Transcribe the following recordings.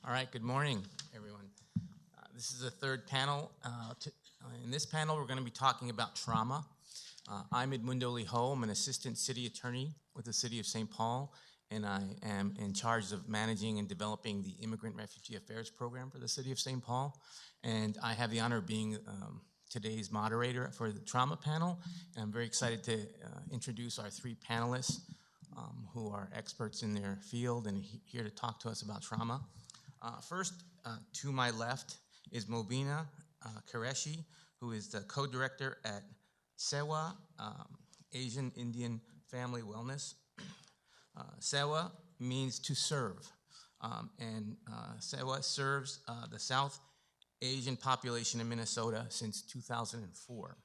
All right, good morning, everyone. This is the third panel. In this panel, we're going to be talking about trauma. I'm Edmundo Lijo. I'm an assistant city attorney with the city of St. Paul, and I am in charge of managing and developing the Immigrant Refugee Affairs program for the city of St. Paul. And I have the honor of being today's moderator for the trauma panel. And I'm very excited to introduce our three panelists who are experts in their field and here to talk to us about trauma. First, to my left is Mobina Qureshi, who is the co-director at SEWA, Asian Indian Family Wellness. SEWA means to serve, and SEWA serves the South Asian population in Minnesota since 2004.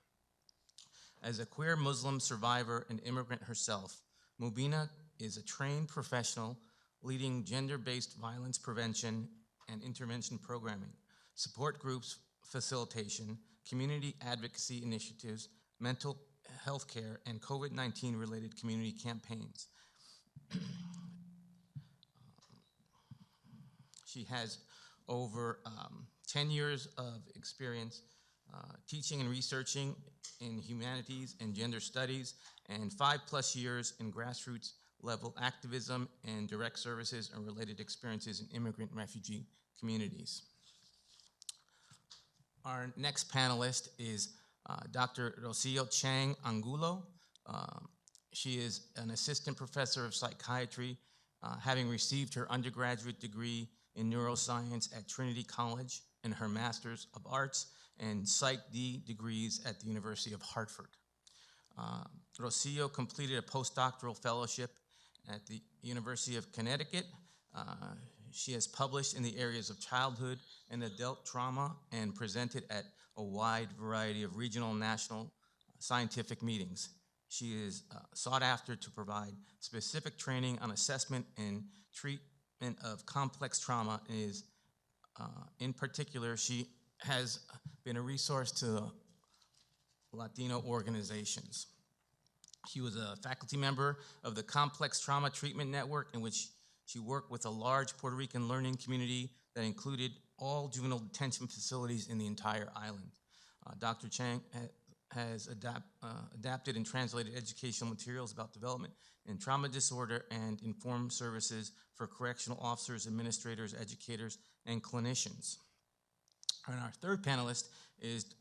As a queer Muslim survivor and immigrant herself, Mobina is a trained professional leading gender-based violence prevention and intervention programming, support groups facilitation, community advocacy initiatives, mental health care, and COVID-19 related community campaigns. She has over 10 years of experience teaching and researching in humanities and gender studies, and 5+ years in grassroots level activism and direct services and related experiences in immigrant and refugee communities. Our next panelist is Dr. Rocio Chang Angulo. She is an assistant professor of psychiatry, having received her undergraduate degree in neuroscience at Trinity College and her Master's of Arts and Psych D degrees at the University of Hartford. Rocio completed a postdoctoral fellowship at the University of Connecticut. She has published in the areas of childhood and adult trauma and presented at a wide variety of regional and national scientific meetings. She is sought after to provide specific training on assessment and treatment of complex trauma. In particular, she has been a resource to Latino organizations. She was a faculty member of the Complex Trauma Treatment Network, in which she worked with a large Puerto Rican learning community that included all juvenile detention facilities in the entire island. Dr. Chang has adapted and translated educational materials about development and trauma disorder and informed services for correctional officers, administrators, educators, and clinicians. And our third panelist is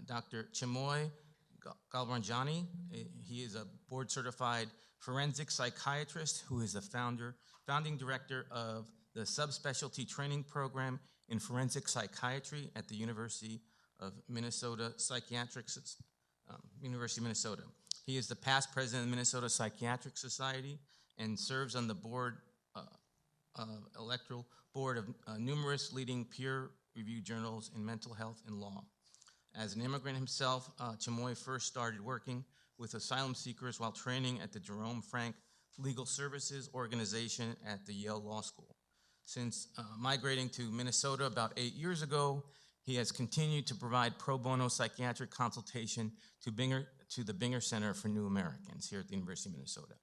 Dr. Chimoy Galbranjani. He is a board-certified forensic psychiatrist who is the founding director of the subspecialty training program in forensic psychiatry at the University of Minnesota University of Minnesota. He is the past president of the Minnesota Psychiatric Society and serves on the electoral board of numerous leading peer-reviewed journals in mental health and law. As an immigrant himself, Chimoy first started working with asylum seekers while training at the Jerome Frank Legal Services Organization at the Yale Law School. Since migrating to Minnesota about 8 years ago, he has continued to provide pro bono psychiatric consultation to the Binger Center for New Americans here at the University of Minnesota.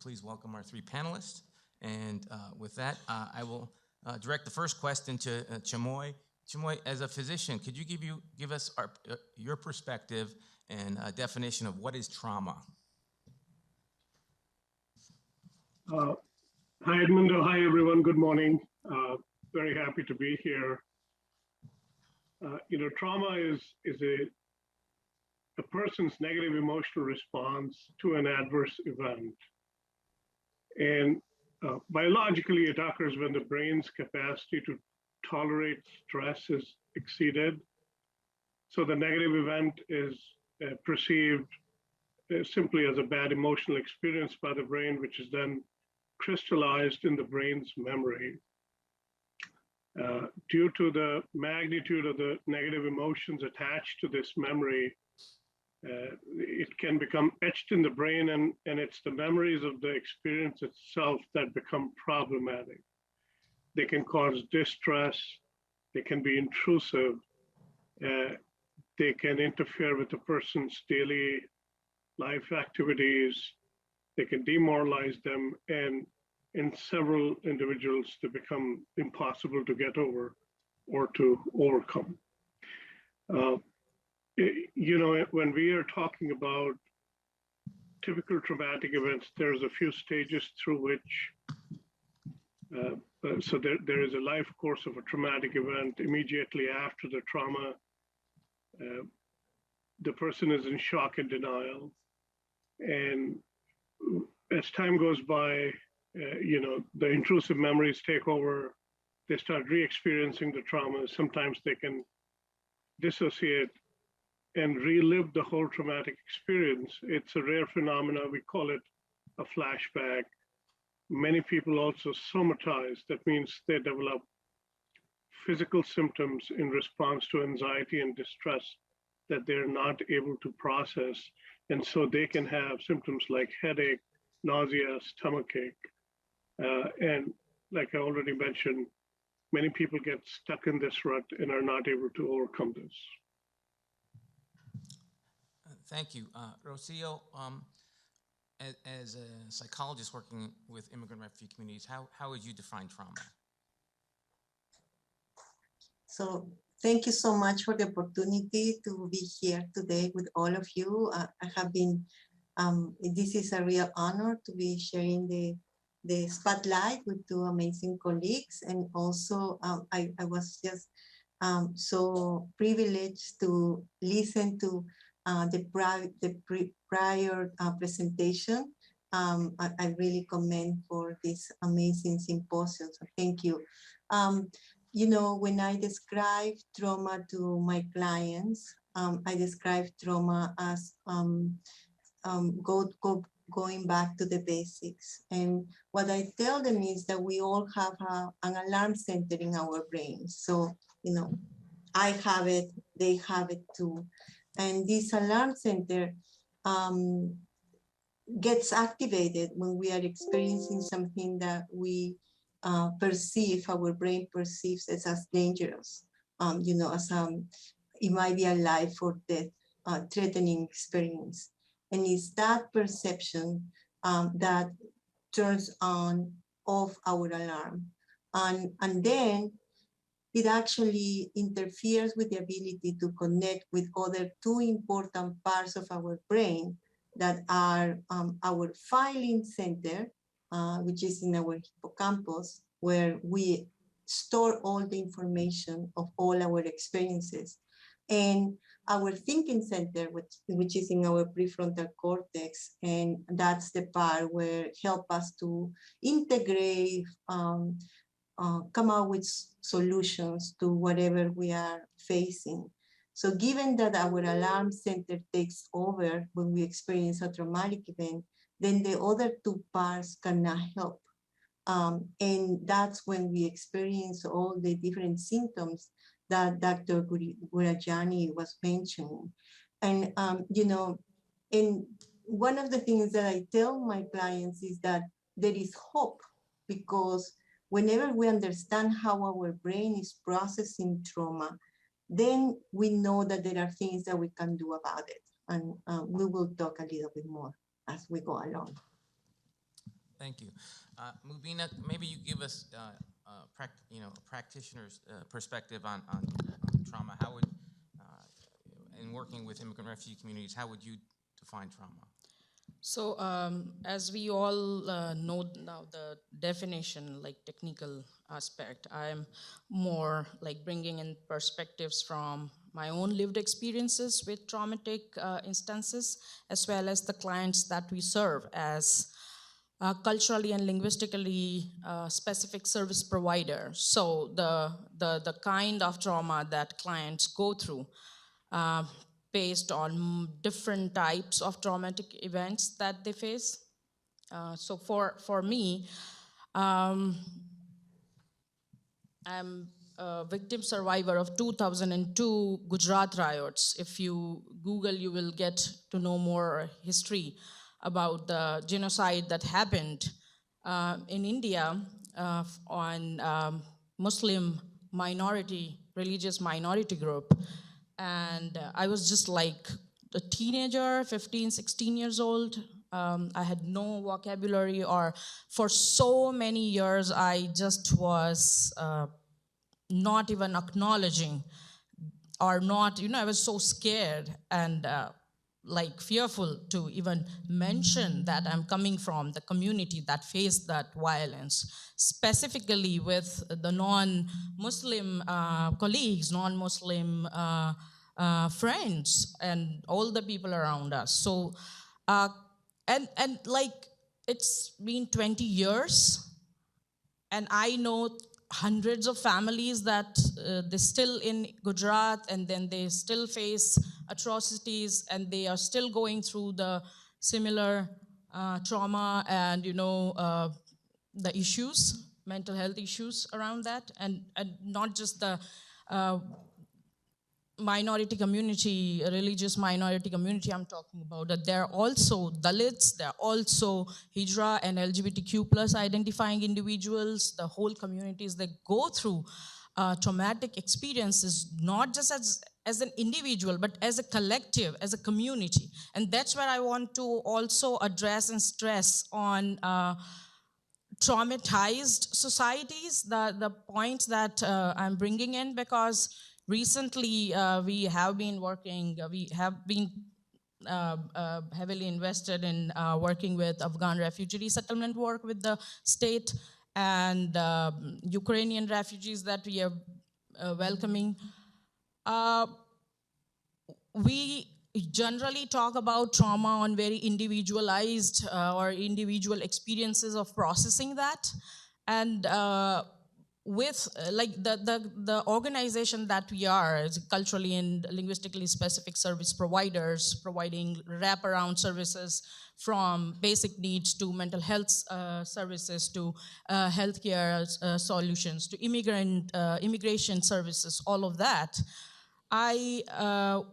Please welcome our three panelists. And with that, I will direct the first question to Chimoy. Chimoy, as a physician, could you give us your perspective and a definition of what is trauma? Hi, Edmundo. Hi, everyone. Good morning. Very happy to be here. Trauma is a person's negative emotional response to an adverse event. And biologically, it occurs when the brain's capacity to tolerate stress is exceeded. So the negative event is perceived simply as a bad emotional experience by the brain, which is then crystallized in the brain's memory. Due to the magnitude of the negative emotions attached to this memory, it can become etched in the brain, and it's the memories of the experience itself that become problematic. They can cause distress, they can be intrusive, they can interfere with the person's daily life activities, they can demoralize them, and in several individuals to become impossible to get over or to overcome. When we are talking about typical traumatic events, there's a few stages through which, so there is a life course of a traumatic event. Immediately after the trauma, the person is in shock and denial. And as time goes by, the intrusive memories take over. They start re-experiencing the trauma. Sometimes they can dissociate and relive the whole traumatic experience. It's a rare phenomenon. We call it a flashback. Many people also somatize. That means they develop physical symptoms in response to anxiety and distress that they're not able to process. And so they can have symptoms like headache, nausea, stomachache. And like I already mentioned, many people get stuck in this rut and are not able to overcome this. Thank you. Rocio, as a psychologist working with immigrant refugee communities, how would you define trauma? So thank you so much for the opportunity to be here today with all of you. I have been, this is a real honor to be sharing the spotlight with two amazing colleagues. And also I was just so privileged to listen to the prior presentation. I really commend for this amazing symposium, so thank you. When I describe trauma to my clients, I describe trauma as going back to the basics. And what I tell them is that we all have an alarm center in our brains. So, I have it, they have it too. And this alarm center gets activated when we are experiencing something that we our brain perceives as dangerous, it might be a life or death threatening experience. And it's that perception that turns off our alarm. And then it actually interferes with the ability to connect with other two important parts of our brain that are our filing center, which is in our hippocampus, where we store all the information of all our experiences, and our thinking center, which is in our prefrontal cortex, and that's the part where help us to integrate, come up with solutions to whatever we are facing. So given that our alarm center takes over when we experience a traumatic event, then the other two parts cannot help. And that's when we experience all the different symptoms that Dr. Galbranjani was mentioning. And, and one of the things that I tell my clients is that there is hope, because whenever we understand how our brain is processing trauma, then we know that there are things that we can do about it. And we will talk a little bit more as we go along. Thank you. Mobina, maybe you give us a practitioner's perspective on trauma. How would, in working with immigrant refugee communities, how would you define trauma? So as we all know now the definition, like technical aspect, I'm more like bringing in perspectives from my own lived experiences with traumatic instances, as well as the clients that we serve as culturally and linguistically specific service provider. So the kind of trauma that clients go through based on different types of traumatic events that they face. So for me, I'm a victim survivor of 2002 Gujarat riots. If you Google, you will get to know more history about the genocide that happened in India on Muslim minority, religious minority group. And I was just like a teenager, 15, 16 years old. I had no vocabulary, or for so many years, I just was not even acknowledging, or not, I was so scared and like fearful to even mention that I'm coming from the community that faced that violence, specifically with the non-Muslim colleagues, non-Muslim friends, and all the people around us. So, and like, it's been 20 years, and I know hundreds of families that they're still in Gujarat, and then they still face atrocities, and they are still going through the similar trauma and, the issues, mental health issues around that, and not just the minority community, religious minority community I'm talking about, that there are also Dalits, there are also Hijra and LGBTQ plus identifying individuals, the whole communities that go through traumatic experiences, not just as an individual, but as a collective, as a community. And that's where I want to also address and stress on traumatized societies, the points that I'm bringing in, because recently we have been heavily invested in working with Afghan refugee resettlement work with the state, and Ukrainian refugees that we are welcoming. We generally talk about trauma on very individualized or individual experiences of processing that. And with like the organization that we are, as culturally and linguistically specific service providers, providing wraparound services from basic needs to mental health services to healthcare solutions to immigration services, all of that. I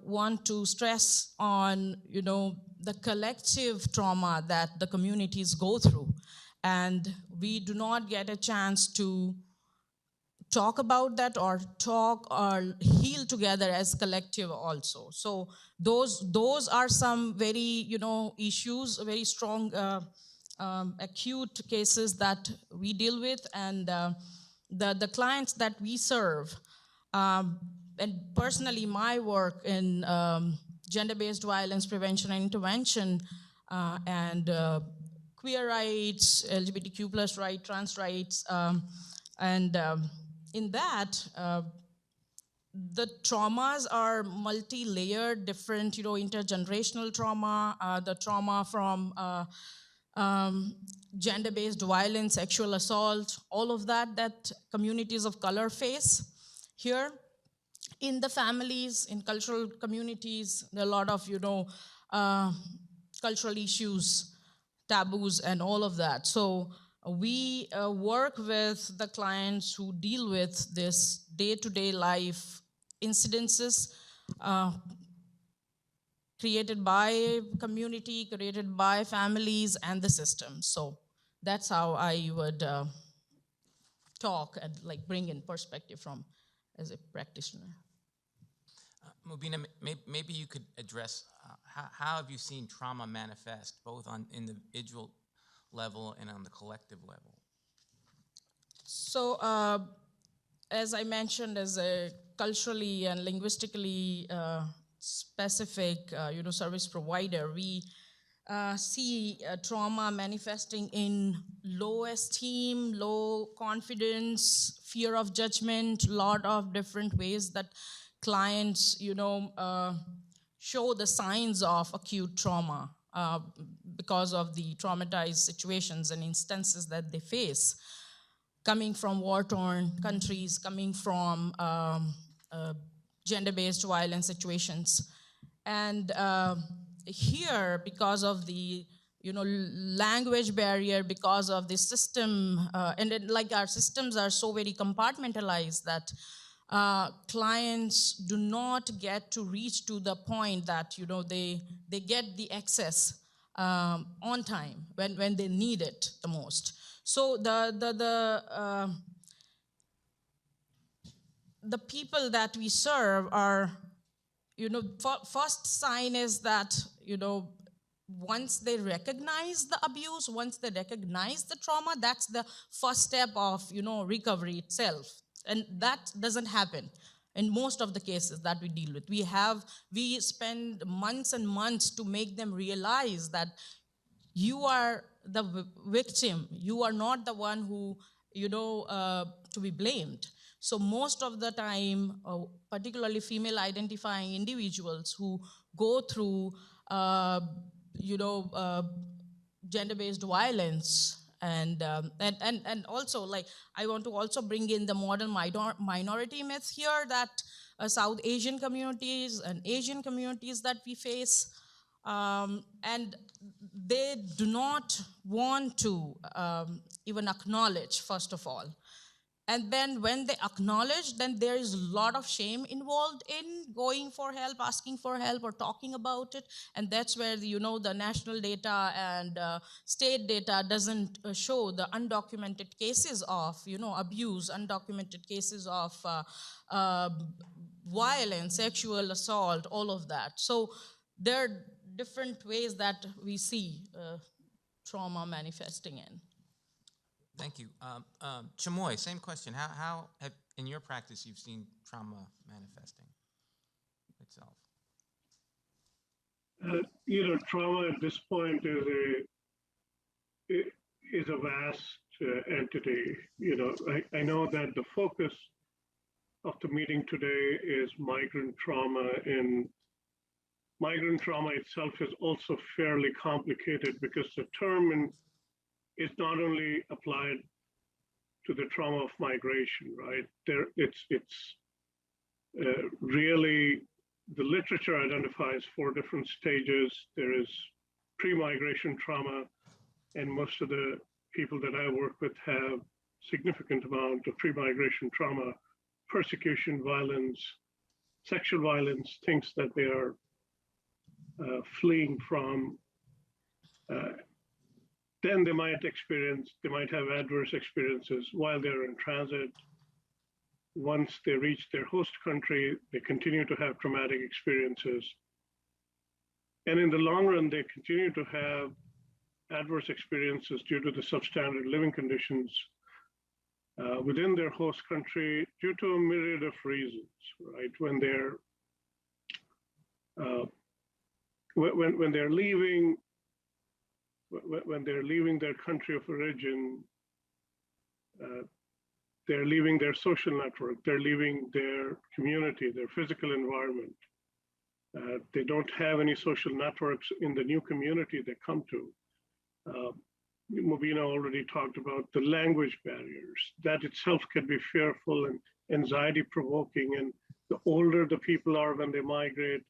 want to stress on, the collective trauma that the communities go through, and we do not get a chance to talk about that or talk or heal together as collective also. So those are some very, issues, very strong acute cases that we deal with, and the clients that we serve. And personally, my work in gender-based violence prevention and intervention, and queer rights, LGBTQ plus rights, trans rights, and in that, the traumas are multi-layered, different, intergenerational trauma, the trauma from gender-based violence, sexual assault, all of that communities of color face here. In the families, in cultural communities, there are a lot of, cultural issues, taboos, and all of that. So we work with the clients who deal with this day-to-day life incidences created by community, created by families and the system. So that's how I would talk and like bring in perspective from as a practitioner. Mobina, maybe you could address how have you seen trauma manifest both on individual level and on the collective level? So, as I mentioned, as a culturally and linguistically specific, service provider, we see trauma manifesting in low esteem, low confidence, fear of judgment, a lot of different ways that clients, show the signs of acute trauma because of the traumatized situations and instances that they face, coming from war-torn countries, coming from gender-based violence situations. And here, because of the language barrier, because of the system, and then, like, our systems are so very compartmentalized that clients do not get to reach to the point that they get the access on time when they need it the most. So the people that we serve are, first sign is that once they recognize the abuse, once they recognize the trauma, that's the first step of, recovery itself. And that doesn't happen in most of the cases that we deal with. We spend months and months to make them realize that you are the victim. You are not the one who, to be blamed. So most of the time, particularly female identifying individuals who go through, gender-based violence, and also, like, I want to also bring in the modern minority myth here, that South Asian communities and Asian communities that we face, and they do not want to even acknowledge, first of all. And then when they acknowledge, then there is a lot of shame involved in going for help, asking for help, or talking about it. And that's where, the national data and state data doesn't show the undocumented cases of, abuse, undocumented cases of violence, sexual assault, all of that. So there are different ways that we see trauma manifesting in. Thank you. Chimoy, same question. How have, in your practice, you've seen trauma manifesting itself? Trauma at this point is a vast entity. I know that the focus of the meeting today is migrant trauma, and migrant trauma itself is also fairly complicated because the term is not only applied to the trauma of migration, right? It's really, the literature identifies 4 different stages. There is pre-migration trauma, and most of the people that I work with have significant amount of pre-migration trauma, persecution, violence, sexual violence, things that they are fleeing from. Then they might have adverse experiences while they're in transit. Once they reach their host country, they continue to have traumatic experiences. And in the long run, they continue to have adverse experiences due to the substandard living conditions within their host country due to a myriad of reasons, right? When they're leaving their country of origin, they're leaving their social network, they're leaving their community, their physical environment. They don't have any social networks in the new community they come to. Mobina already talked about the language barriers. That itself can be fearful and anxiety provoking. And the older the people are when they migrate,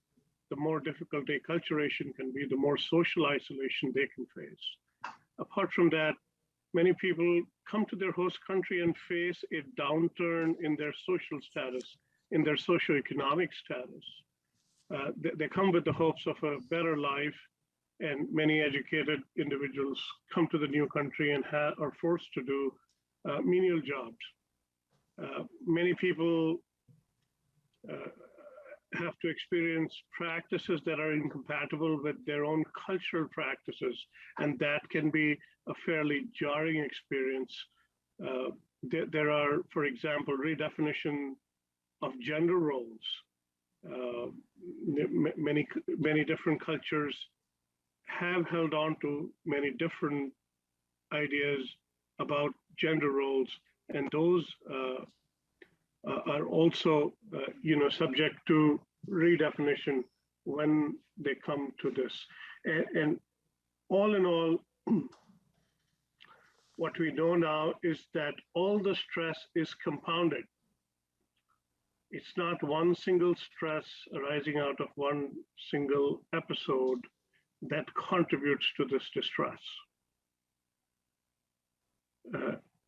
the more difficult acculturation can be, the more social isolation they can face. Apart from that, many people come to their host country and face a downturn in their social status, in their socioeconomic status. They come with the hopes of a better life, and many educated individuals come to the new country and are forced to do menial jobs. Many people have to experience practices that are incompatible with their own cultural practices, and that can be a fairly jarring experience. There are, for example, redefinition of gender roles. Many different cultures have held on to many different ideas about gender roles, and those are also, subject to redefinition when they come to this. And all in all, what we know now is that all the stress is compounded. It's not one single stress arising out of one single episode that contributes to this distress.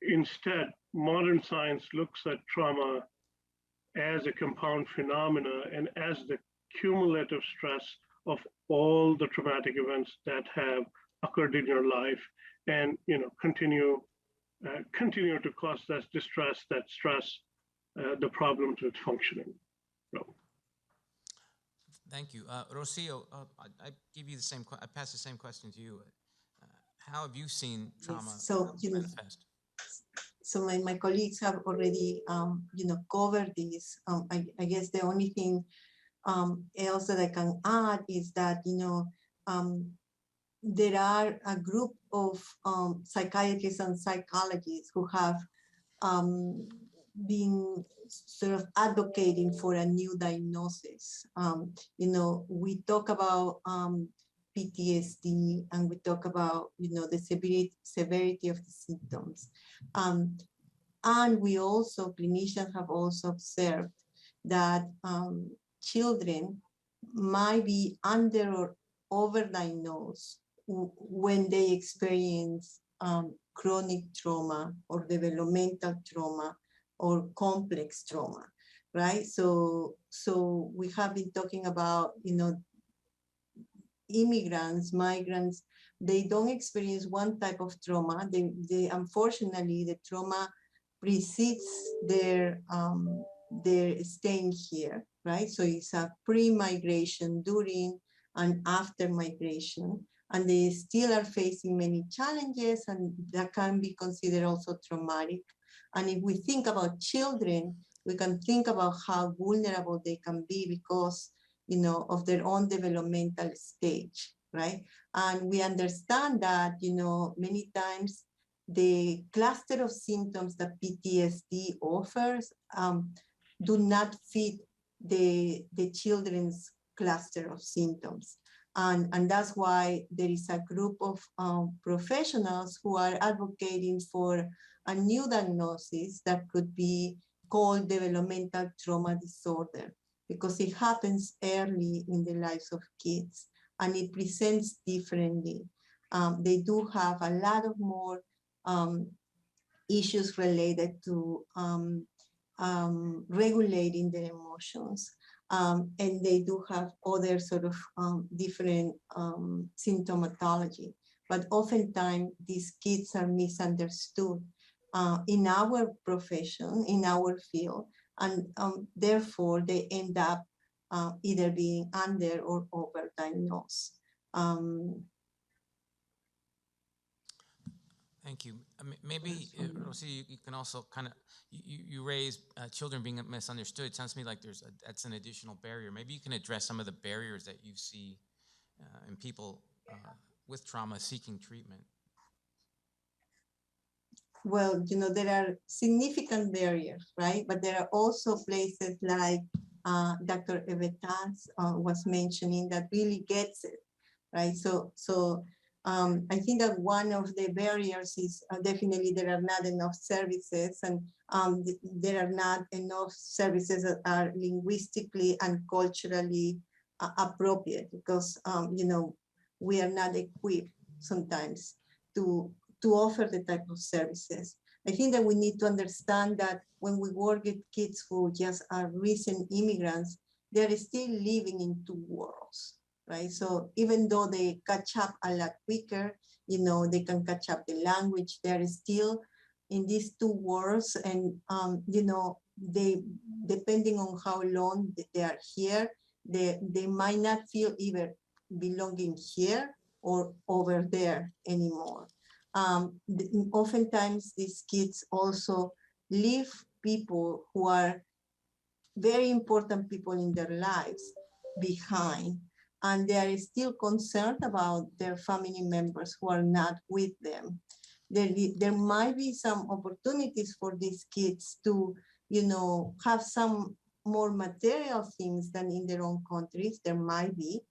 Instead, modern science looks at trauma as a compound phenomena and as the cumulative stress of all the traumatic events that have occurred in your life, and continue to cause that distress, that stress, the problems with functioning. So. Thank you. Rocio, I give you the same, I pass the same question to you. How have you seen trauma Yes. So, manifest? so my colleagues have already, covered this. I guess the only thing else that I can add is that, there are a group of psychiatrists and psychologists who have been sort of advocating for a new diagnosis. We talk about PTSD, and we talk about, the severity of the symptoms. And we also, clinicians have also observed that children might be under or overdiagnosed when they experience chronic trauma or developmental trauma or complex trauma, right? So we have been talking about, immigrants, migrants, they don't experience one type of trauma. They unfortunately, the trauma precedes their staying here, right? So it's a pre-migration, during, and after migration, and they still are facing many challenges, and that can be considered also traumatic. And if we think about children, we can think about how vulnerable they can be because, of their own developmental stage, right? And we understand that, many times the cluster of symptoms that PTSD offers do not fit the children's cluster of symptoms. And that's why there is a group of professionals who are advocating for a new diagnosis that could be called developmental trauma disorder, because it happens early in the lives of kids and it presents differently. They do have a lot of more issues related to regulating their emotions. And they do have other sort of different symptomatology. But oftentimes these kids are misunderstood in our profession, in our field, and therefore they end up either being under or overdiagnosed. Thank you. Maybe, Rosie, you can also kind of, you raise children being misunderstood. It sounds to me like that's an additional barrier. Maybe you can address some of the barriers that you see in people with trauma seeking treatment. Well, there are significant barriers, right? But there are also places like Dr. Evetaz was mentioning that really gets it, right? So I think that one of the barriers is definitely there are not enough services, and there are not enough services that are linguistically and culturally appropriate, because we are not equipped sometimes to offer the type of services. I think that we need to understand that when we work with kids who just are recent immigrants, they're still living in two worlds, right? So even though they catch up a lot quicker, they can catch up the language, they're still in these two worlds. And, they, depending on how long they are here, they might not feel either belonging here or over there anymore. Oftentimes these kids also leave people who are very important people in their lives behind, and they are still concerned about their family members who are not with them. There might be some opportunities for these kids to, have some more material things than in their own countries. There might be,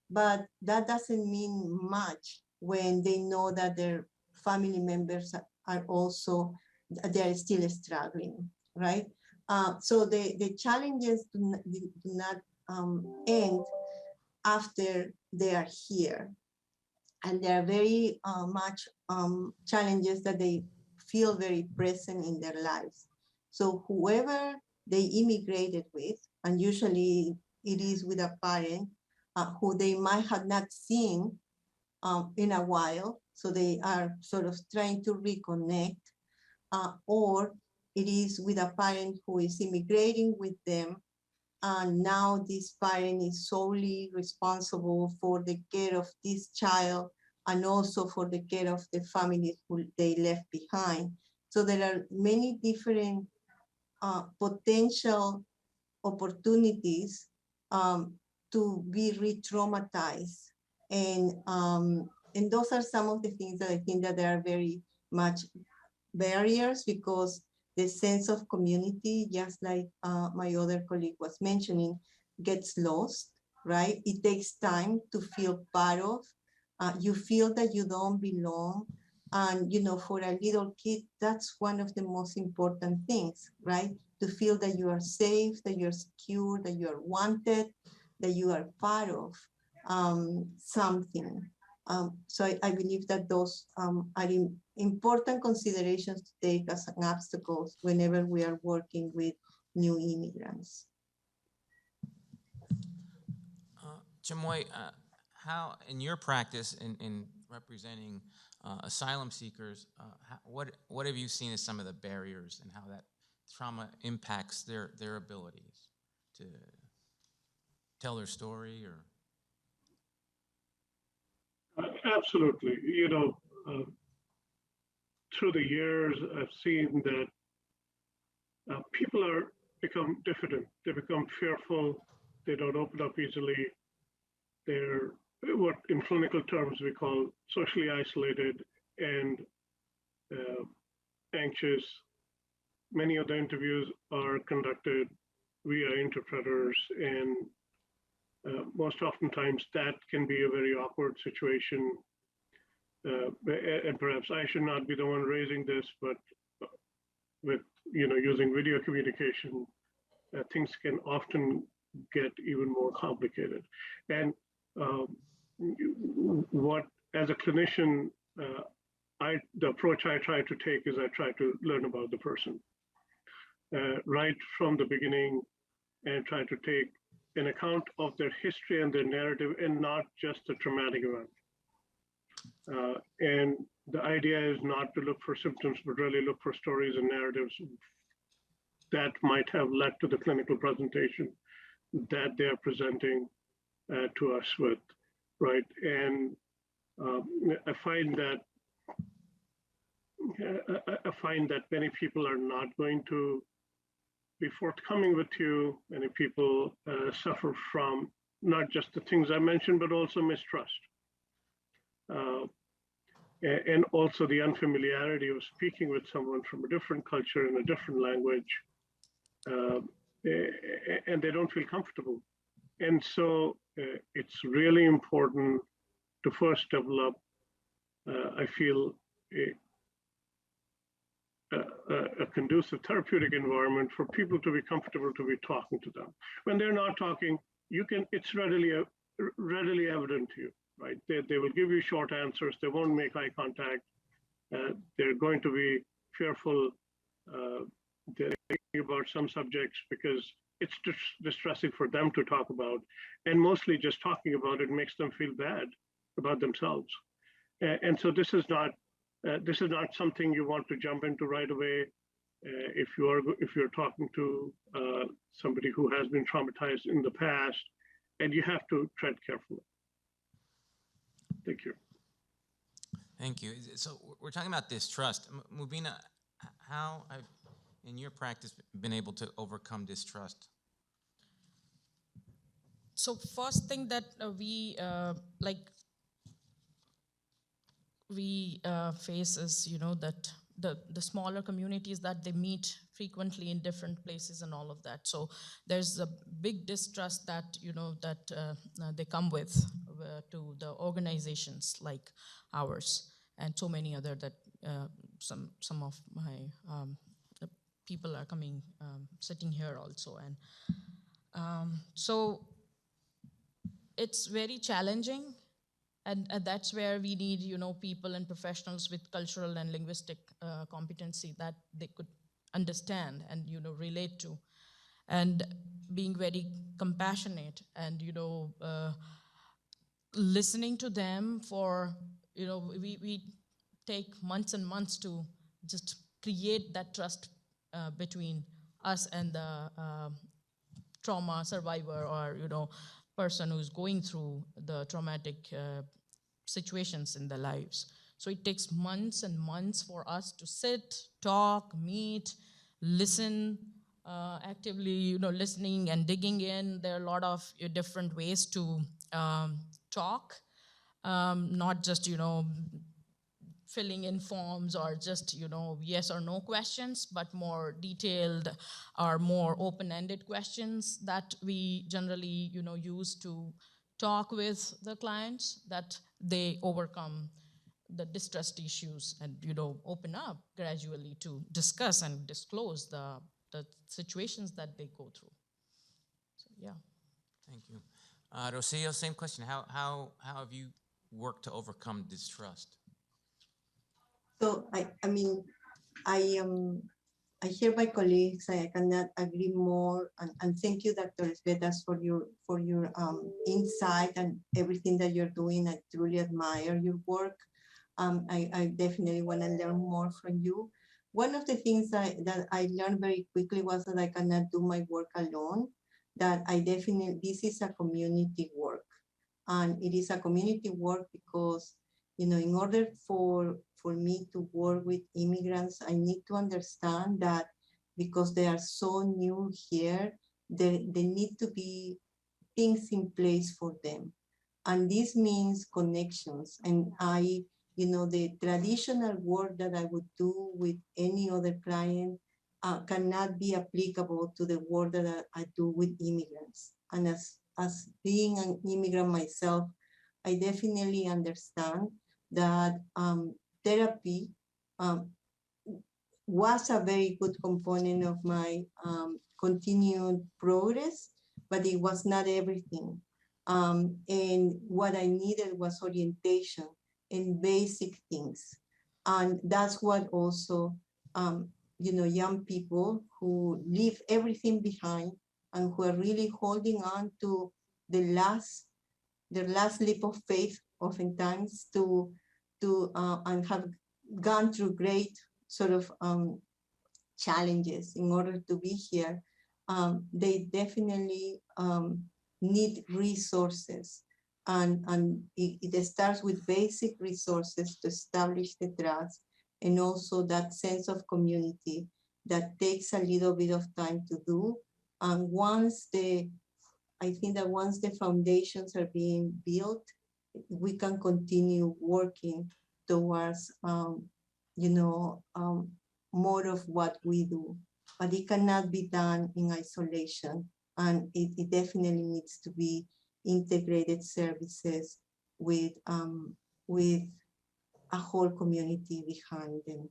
but that doesn't mean much when they know that their family members are also, they are still struggling, right? So the challenges do not end after they are here. And there are very much challenges that they feel very present in their lives. So whoever they immigrated with, and usually it is with a parent who they might have not seen in a while, so they are sort of trying to reconnect, or it is with a parent who is immigrating with them now this parent is solely responsible for the care of this child and also for the care of the family who they left behind. So there are many different potential opportunities to be re-traumatized. And those are some of the things that I think that there are very much barriers, because the sense of community, just like my other colleague was mentioning, gets lost, right? It takes time to feel part of. You feel that you don't belong. And, you know, for a little kid, that's one of the most important things, right? To feel that you are safe, that you're secure, that you are wanted, that you are part of something. So I believe that those are important considerations to take as an obstacles whenever we are working with new immigrants. Chimoy, how, in your practice in representing asylum seekers, what have you seen as some of the barriers and how that trauma impacts their abilities to tell their story? Or Absolutely. You know, through the years, I've seen that people become diffident. They become fearful. They don't open up easily. They're what in clinical terms we call socially isolated and anxious. Many of the interviews are conducted via interpreters, and most oftentimes that can be a very awkward situation. And perhaps I should not be the one raising this, but with using video communication, things can often get even more complicated. And what, as a clinician, the approach I try to take is I try to learn about the person right from the beginning, and try to take an account of their history and their narrative, and not just the traumatic event. And the idea is not to look for symptoms, but really look for stories and narratives that might have led to the clinical presentation that they're presenting to us with, right? And I find that many people are not going to be forthcoming with you. Many people suffer from not just the things I mentioned, but also mistrust. And also the unfamiliarity of speaking with someone from a different culture in a different language, and they don't feel comfortable. And so it's really important to first develop, I feel, a conducive therapeutic environment for people to be comfortable to be talking to them. When they're not talking, it's readily evident to you, right? They will give you short answers. They won't make eye contact. They're going to be fearful. They're thinking about some subjects because it's distressing for them to talk about. And mostly just talking about it makes them feel bad about themselves. And so this is not something you want to jump into right away. If you're talking to somebody who has been traumatized in the past, and you have to tread carefully. Thank you. thank you. So we're talking about distrust. Mobina, how have, in your practice, been able to overcome distrust? So first thing that we face is, that the smaller communities that they meet frequently in different places and all of that. So there's a big distrust that, that they come with to the organizations like ours and so many other that some of my people are coming, sitting here also. And so it's very challenging. And that's where we need, people and professionals with cultural and linguistic competency that they could understand and, relate to, and being very compassionate and, listening to them for, we take months and months to just create that trust between us and the trauma survivor or, person who's going through the traumatic situations in their lives. So it takes months and months for us to sit, talk, meet, listen, actively, listening and digging in. There are a lot of different ways to talk, not just, filling in forms or just, yes or no questions, but more detailed or more open-ended questions that we generally, use to talk with the clients, that they overcome the distrust issues and, open up gradually to discuss and disclose the situations that they go through. So, yeah. Thank you. Rocio, same question. How have you worked to overcome distrust? So I hear my colleagues. I cannot agree more. And thank you, Dr. Svetas, for your insight and everything that you're doing. I truly admire your work. I definitely want to learn more from you. One of the things that I learned very quickly was that I cannot do my work alone. That this is a community work, and it is a community work because, in order for me to work with immigrants, I need to understand that because they are so new here, there need to be things in place for them. And this means connections. And the traditional work that I would do with any other client cannot be applicable to the work that I do with immigrants. And as being an immigrant myself, I definitely understand that therapy was a very good component of my continued progress, but it was not everything. And what I needed was orientation and basic things. And that's what also, young people who leave everything behind and who are really holding on to their last leap of faith, oftentimes, and have gone through great sort of challenges in order to be here. They definitely need resources, and it starts with basic resources to establish the trust, and also that sense of community that takes a little bit of time to do. And I think that once the foundations are being built, we can continue working towards, more of what we do. But it cannot be done in isolation, and it definitely needs to be integrated services with a whole community behind them.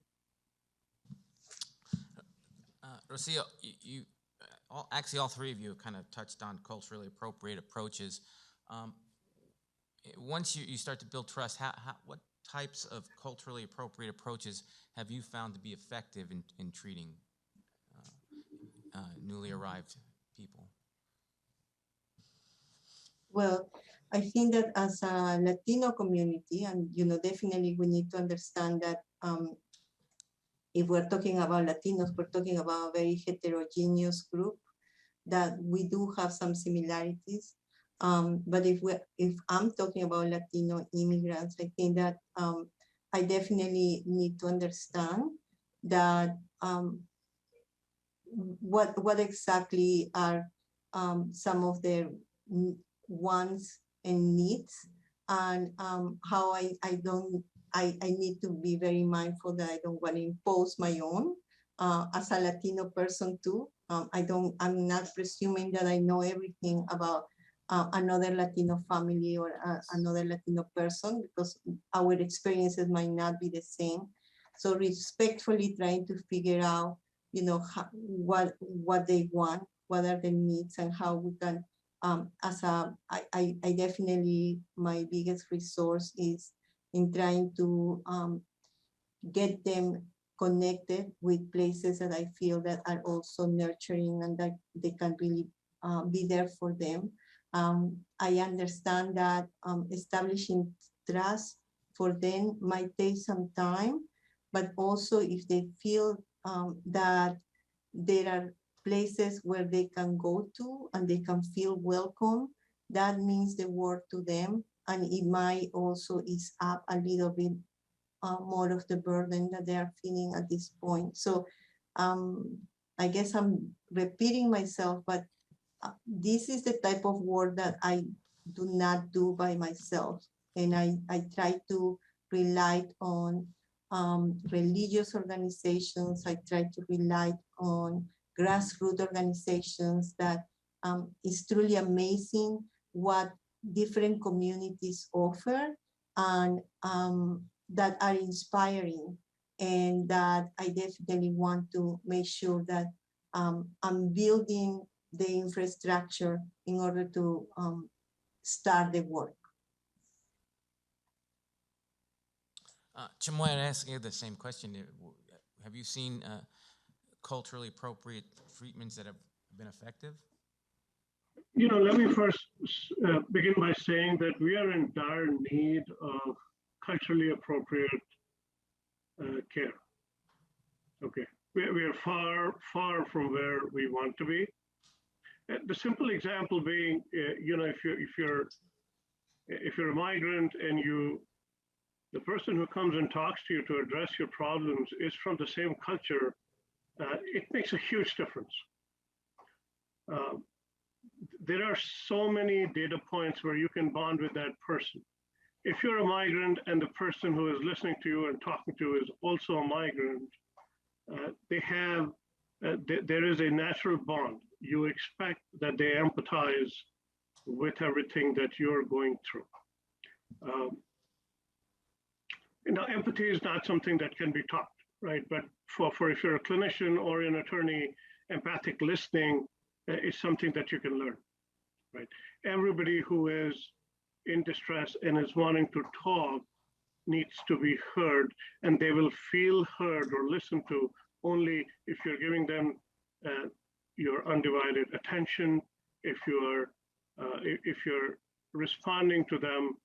Rocio, you actually all three of you kind of touched on culturally appropriate approaches. Once you start to build trust, what types of culturally appropriate approaches have you found to be effective in treating newly arrived people? Well, I think that as a Latino community, and definitely we need to understand that if we're talking about Latinos, we're talking about a very heterogeneous group, that we do have some similarities. But if I'm talking about Latino immigrants, I think that I definitely need to understand that what exactly are some of their wants and needs, and how I need to be very mindful that I don't want to impose my own as a Latino person too. I'm not presuming that I know everything about another Latino family or another Latino person, because our experiences might not be the same. So respectfully trying to figure out, what they want, what are their needs, and how we can, I definitely, my biggest resource is in trying to get them connected with places that I feel that are also nurturing and that they can really be there for them. I understand that establishing trust for them might take some time, but also if they feel that there are places where they can go to and they can feel welcome. That means the world to them, and it might also ease up a little bit more of the burden that they are feeling at this point. So I guess I'm repeating myself, but this is the type of work that I do not do by myself. And I try to rely on religious organizations. I try to rely on grassroots organizations that is truly amazing what different communities offer, and that are inspiring, and that I definitely want to make sure that I'm building the infrastructure in order to start the work. Chimoy, I'd ask you the same question. Have you seen culturally appropriate treatments that have been effective? Let me first begin by saying that we are in dire need of culturally appropriate care. Okay, we are far, far from where we want to be. The simple example being, if you're a migrant and the person who comes and talks to you to address your problems is from the same culture, it makes a huge difference. There are so many data points where you can bond with that person. If you're a migrant and the person who is listening to you and talking to you is also a migrant, there is a natural bond. You expect that they empathize with everything that you're going through. Empathy is not something that can be taught, right? But for if you're a clinician or an attorney, empathic listening is something that you can learn, right? Everybody who is in distress and is wanting to talk needs to be heard, and they will feel heard or listened to only if you're giving them your undivided attention, if you're responding to them,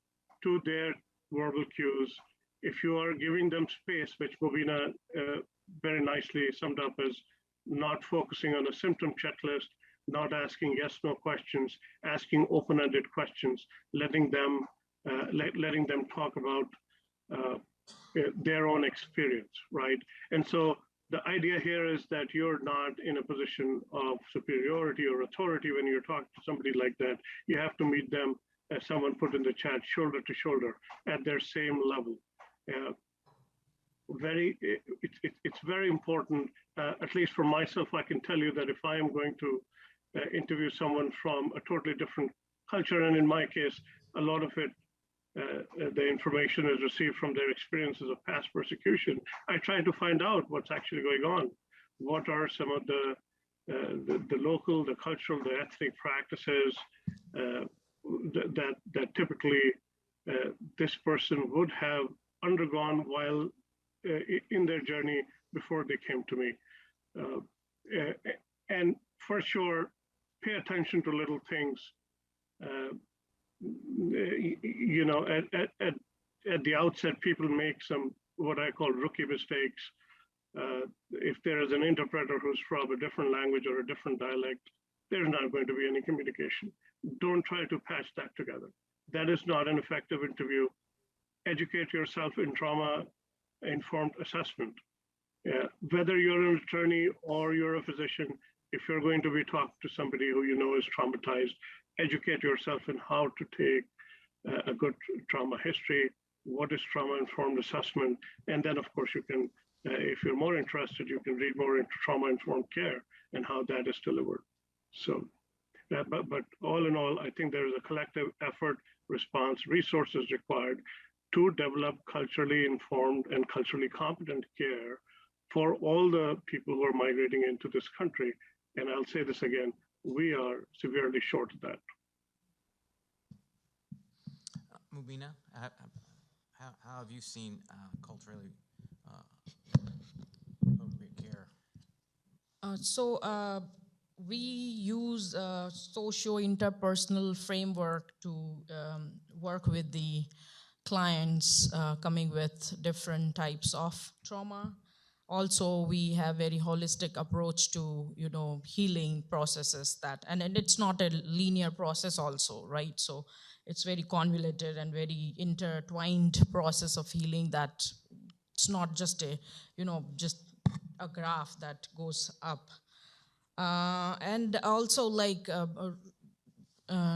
to their verbal cues, if you are giving them space, which Mobina very nicely summed up as not focusing on a symptom checklist, not asking yes/no questions, asking open-ended questions, letting them talk about their own experience, right? And so the idea here is that you're not in a position of superiority or authority when you're talking to somebody like that. You have to meet them, as someone put in the chat, shoulder to shoulder at their same level. It's very important, at least for myself. I can tell you that if I am going to interview someone from a totally different culture, and in my case, a lot of it, the information is received from their experiences of past persecution, I try to find out what's actually going on. What are some of the local, the cultural, the ethnic practices that typically this person would have undergone while in their journey before they came to me. And for sure, pay attention to little things. At the outset, people make some what I call rookie mistakes. If there is an interpreter who's from a different language or a different dialect, there's not going to be any communication. Don't try to patch that together. That is not an effective interview. Educate yourself in trauma-informed assessment. Whether you're an attorney or you're a physician, if you're going to be talking to somebody who you know is traumatized, educate yourself in how to take a good trauma history, what is trauma-informed assessment, and then of course you can, if you're more interested, you can read more into trauma-informed care and how that is delivered. So, but all in all, I think there is a collective effort, response, resources required to develop culturally informed and culturally competent care for all the people who are migrating into this country. And I'll say this again, we are severely short of that. Mobina, how have you seen culturally appropriate care? We use a socio-interpersonal framework to work with the clients coming with different types of trauma. also we have very holistic approach to healing processes and it's not a linear process also, right? So it's very convoluted and very intertwined process of healing, that it's not just just a graph that goes up. And also, like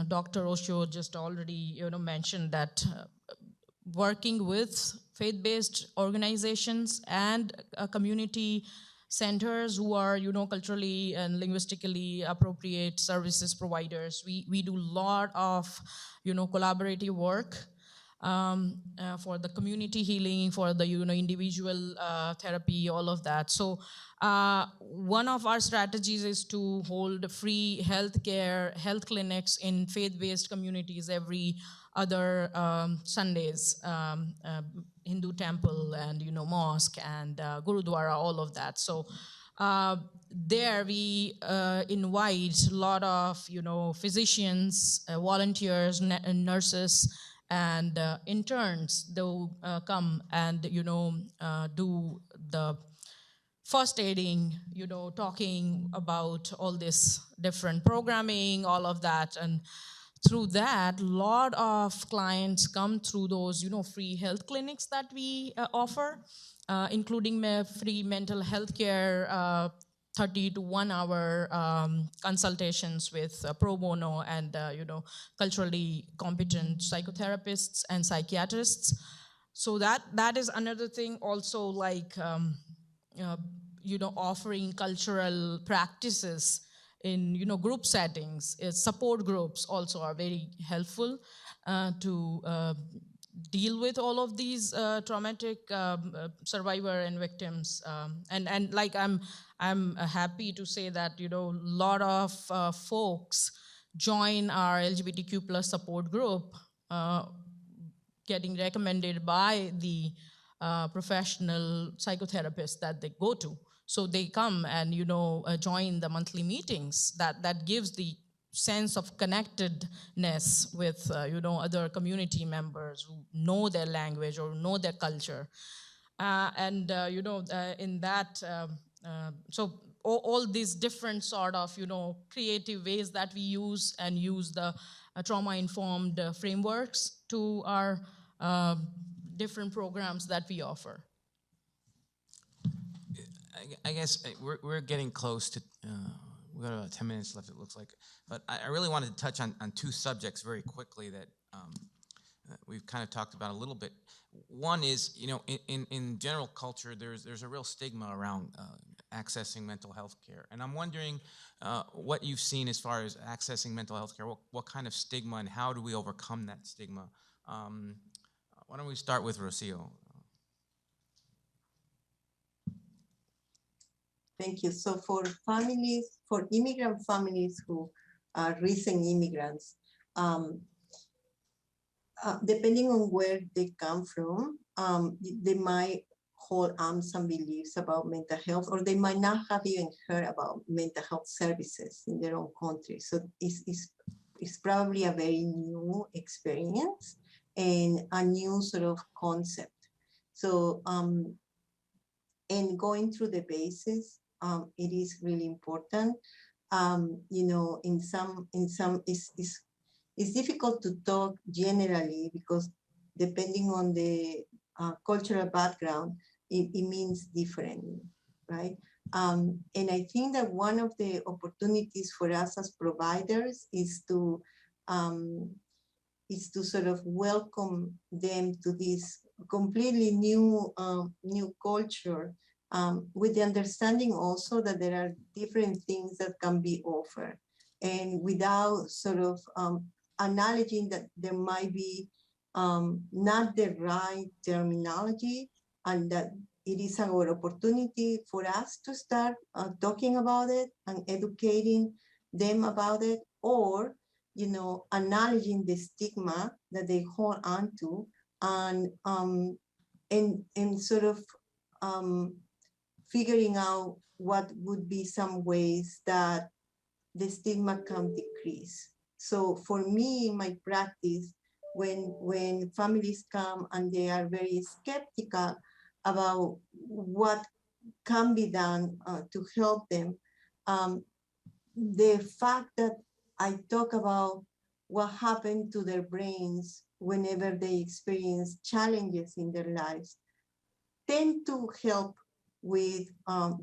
Dr. Osho just already mentioned that working with faith-based organizations and community centers who are culturally and linguistically appropriate services providers, we do a lot of collaborative work for the community healing, for the individual therapy, all of that. So one of our strategies is to hold free health clinics in faith-based communities every other Sundays, Hindu temple and mosque and Gurudwara, all of that. So there we invite a lot of physicians, volunteers, nurses, and interns. They'll come and do the first aiding, talking about all this different programming, all of that. And through that, a lot of clients come through those free health clinics that we offer, including free mental health care, 30 to 1 hour consultations with pro bono and culturally competent psychotherapists and psychiatrists. So that is another thing also, like offering cultural practices in group settings. Support groups also are very helpful to deal with all of these traumatic survivor and victims. And like I'm happy to say that a lot of folks join our LGBTQ plus support group, getting recommended by the professional psychotherapist that they go to. So they come and join the monthly meetings. That gives the sense of connectedness with other community members who know their language or know their culture, in that. So all these different sort of creative ways that we use the trauma-informed frameworks to our different programs that we offer. I guess we're getting close to, we've got about 10 minutes left, it looks like. But I really wanted to touch on two subjects very quickly that we've kind of talked about a little bit. One is, in general culture, there's a real stigma around accessing mental health care. And I'm wondering what you've seen as far as accessing mental health care, what kind of stigma and how do we overcome that stigma? Why don't we start with Rocio? Thank you. So for immigrant families who are recent immigrants, depending on where they come from, they might hold some beliefs about mental health, or they might not have even heard about mental health services in their own country. So it's probably a very new experience and a new sort of concept. So, and going through the basis, it is really important. In some, it's difficult to talk generally because depending on the cultural background, it means differently, right? And I think that one of the opportunities for us as providers is to sort of welcome them to this completely new culture, with the understanding also that there are different things that can be offered, and without sort of acknowledging that there might be not the right terminology, and that it is our opportunity for us to start talking about it and educating them about it, or acknowledging the stigma that they hold on to, and sort of figuring out what would be some ways that the stigma can decrease. So for me, in my practice, when families come and they are very skeptical about what can be done to help them. The fact that I talk about what happened to their brains whenever they experience challenges in their lives tend to help with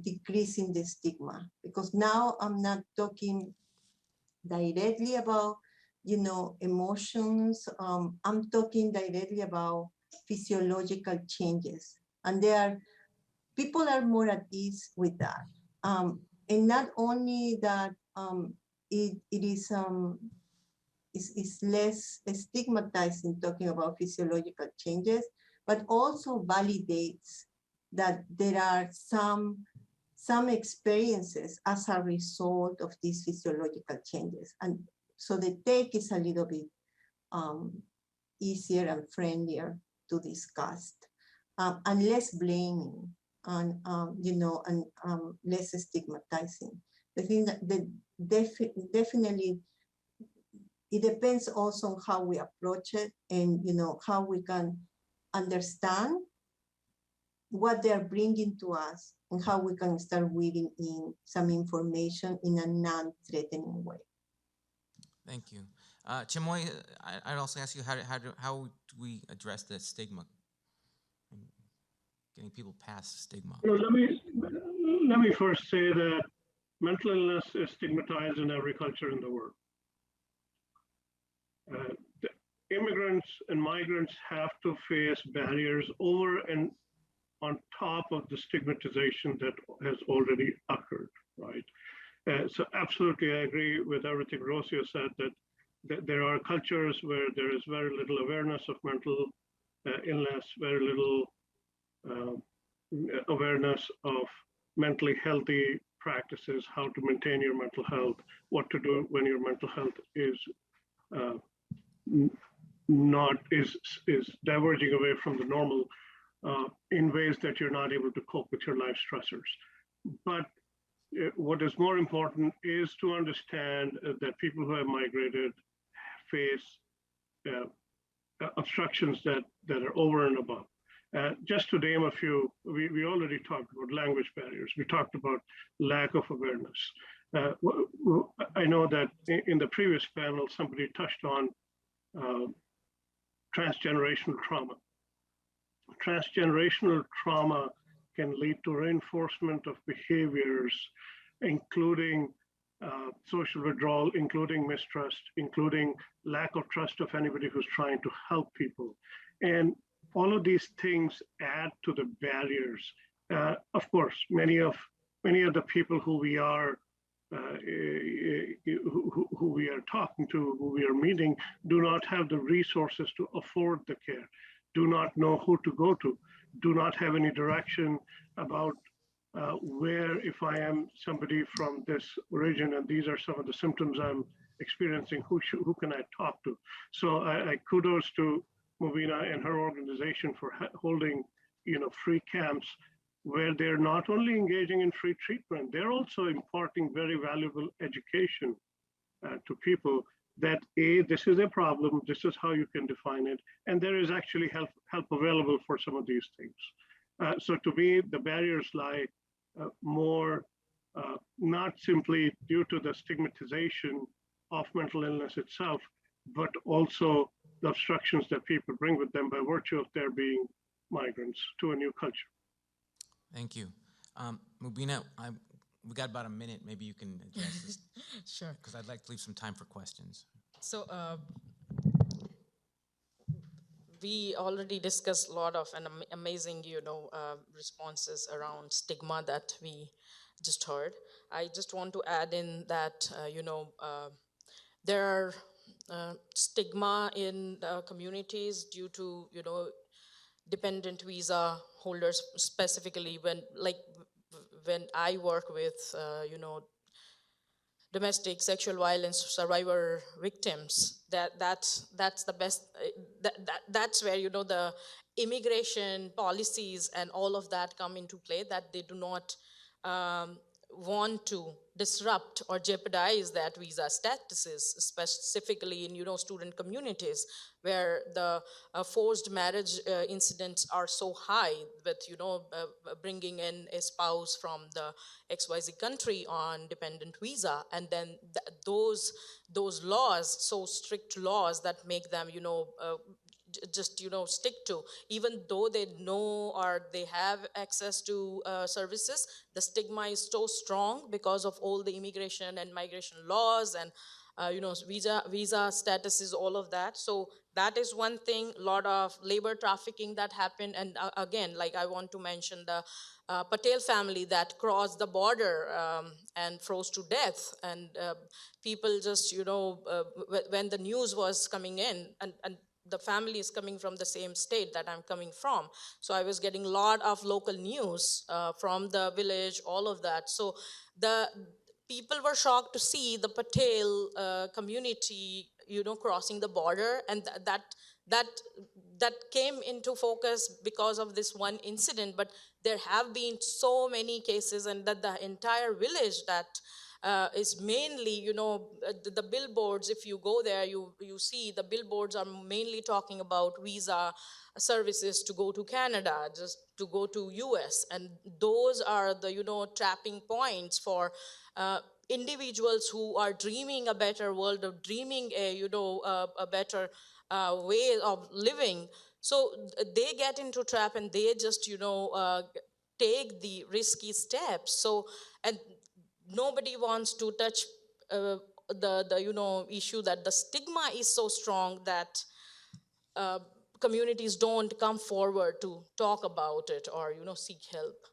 decreasing the stigma, because now I'm not talking directly about, emotions. I'm talking directly about physiological changes, and people are more at ease with that. And not only that, it is less stigmatizing talking about physiological changes, but also validates that there are some experiences as a result of these physiological changes. And so the take is a little bit easier and friendlier to discuss, and less blaming, and less stigmatizing. The thing that definitely, it depends also on how we approach it, and how we can understand what they're bringing to us, and how we can start weaving in some information in a non-threatening way. Thank you. Chimoy, I'd also ask you, how do we address the stigma? Getting people past stigma. Let me first say that mental illness is stigmatized in every culture in the world. The immigrants and migrants have to face barriers over and on top of the stigmatization that has already occurred, right? So absolutely, I agree with everything Rocio said, that there are cultures where there is very little awareness of mental illness, very little awareness of mentally healthy practices, how to maintain your mental health, what to do when your mental health is diverging away from the normal in ways that you're not able to cope with your life stressors. But what is more important is to understand that people who have migrated face obstructions that are over and above. Just to name a few, we already talked about language barriers. We talked about lack of awareness. I know that in the previous panel, somebody touched on transgenerational trauma. Transgenerational trauma can lead to reinforcement of behaviors, including social withdrawal, including mistrust, including lack of trust of anybody who's trying to help people. And all of these things add to the barriers. Of course, many of the people who we are talking to, who we are meeting, do not have the resources to afford the care, do not know who to go to, do not have any direction about where, if I am somebody from this region and these are some of the symptoms I'm experiencing, who can I talk to? So I kudos to Mobina and her organization for holding, free camps where they're not only engaging in free treatment, they're also imparting very valuable education to people that this is a problem, this is how you can define it, and there is actually help available for some of these things. So to me, the barriers lie more not simply due to the stigmatization of mental illness itself, but also the obstructions that people bring with them by virtue of their being migrants to a new culture. Thank you. Mobina, we got about a minute. Maybe you can address this. Sure. Because I'd like to leave some time for questions. So we already discussed a lot of amazing, responses around stigma that we just heard. I just want to add in that, there are stigma in communities due to, dependent visa holders, specifically when I work with, domestic sexual violence survivor victims. That's the best. That's where the immigration policies and all of that come into play. That they do not want to disrupt or jeopardize that visa statuses, specifically in student communities where the forced marriage incidents are so high, with bringing in a spouse from the XYZ country on dependent visa, and then those laws, so strict laws that make them just stick to, even though they know or they have access to services, the stigma is so strong because of all the immigration and migration laws and visa statuses, all of that. So that is one thing. A lot of labor trafficking that happened, and again, like I want to mention the Patel family that crossed the border and froze to death, and people just when the news was coming in, and the family is coming from the same state that I'm coming from. So I was getting a lot of local news from the village, all of that. So the people were shocked to see the Patel community, crossing the border, and that came into focus because of this one incident. But there have been so many cases, and that the entire village that is mainly, the billboards, if you go there, you see the billboards are mainly talking about visa services to go to Canada, just to go to US. And those are the, trapping points for individuals who are dreaming a better world, of dreaming a better way of living. So they get into trap, and they just, take the risky steps. So, and nobody wants to touch the issue that the stigma is so strong that communities don't come forward to talk about it or seek help.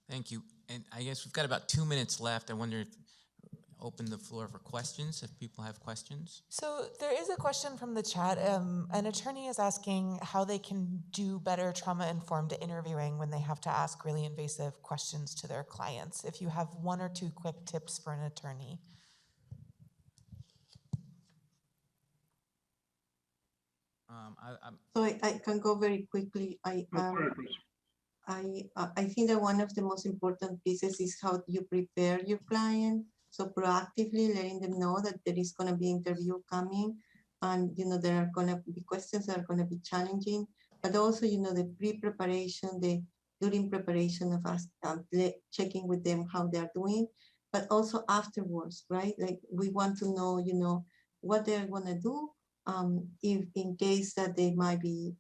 Thank you. And I guess we've got about 2 minutes left. I wonder if open the floor for questions, if people have questions. So there is a question from the chat. An attorney is asking how they can do better trauma-informed interviewing when they have to ask really invasive questions to their clients. If you have 1 or 2 quick tips for an attorney. So I can go very quickly. I think that one of the most important pieces is how you prepare your client. So proactively letting them know that there is going to be interview coming, and there are going to be questions that are going to be challenging, but also the pre-preparation, the during preparation of us checking with them how they are doing, but also afterwards, right? Like we want to know what they're going to do if in case that they might be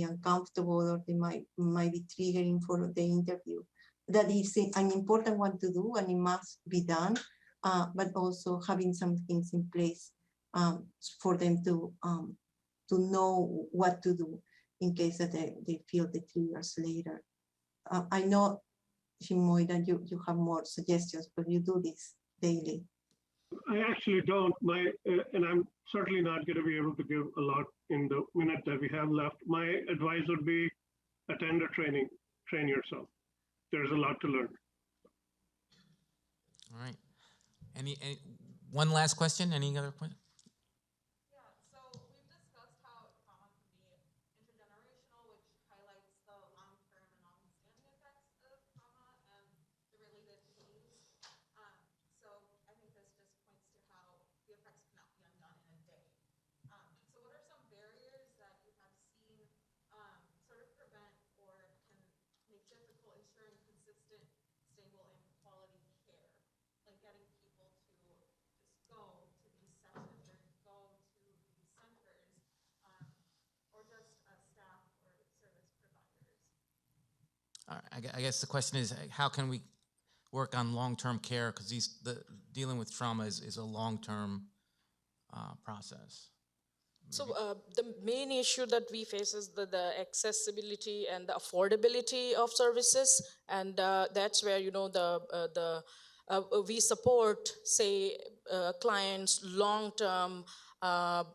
uncomfortable, or they might be triggering for the interview. That is an important one to do, and it must be done, but also having some things in place for them to know what to do in case that they feel the triggers later. I know, Chimoy, that you have more suggestions, but you do this daily. I actually don't. And I'm certainly not going to be able to give a lot in the minute that we have left. My advice would be attend a training, train yourself. There's a lot to learn. All right. Any one last question? Any other question? Yeah, so we've discussed how trauma can be intergenerational, which highlights the long-term and long-standing effects of trauma and the related pains. So I think this just points to how the effects cannot be undone in a day. So what are some barriers that you have seen sort of prevent or can make difficult ensuring consistent, stable, and quality care? Like getting people to just go to these sessions or go to these centers, or just staff or service providers. All right, I guess the question is, how can we work on long-term care? Because dealing with trauma is a long-term process. So the main issue that we face is the accessibility and the affordability of services, and that's where we support, say, clients' long-term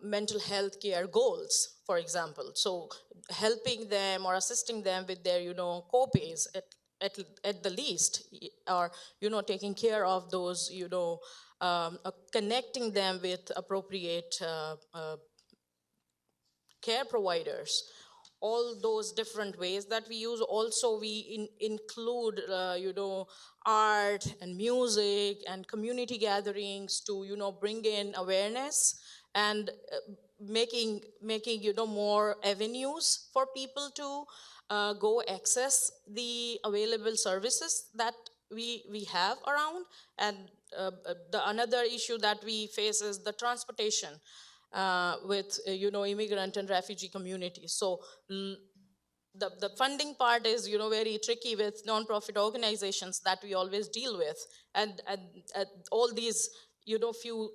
mental health care goals, for example. So helping them or assisting them with their co-pays at the least, or taking care of those, connecting them with appropriate care providers, all those different ways that we use. Also, we include, art and music and community gatherings to, bring in awareness and making, more avenues for people to go access the available services that we have around. And the another issue that we face is the transportation with immigrant and refugee communities. So the funding part is very tricky with nonprofit organizations that we always deal with, and all these few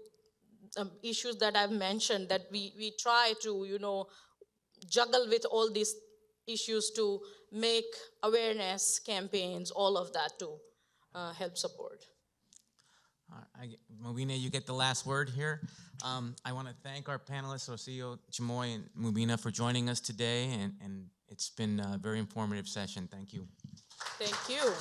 issues that I've mentioned, that we try to juggle with all these issues to make awareness campaigns, all of that, to help support. Mobina, you get the last word here. I want to thank our panelists, Rocio, Chimoy, and Mobina, for joining us today, and it's been a very informative session. Thank you. Thank you.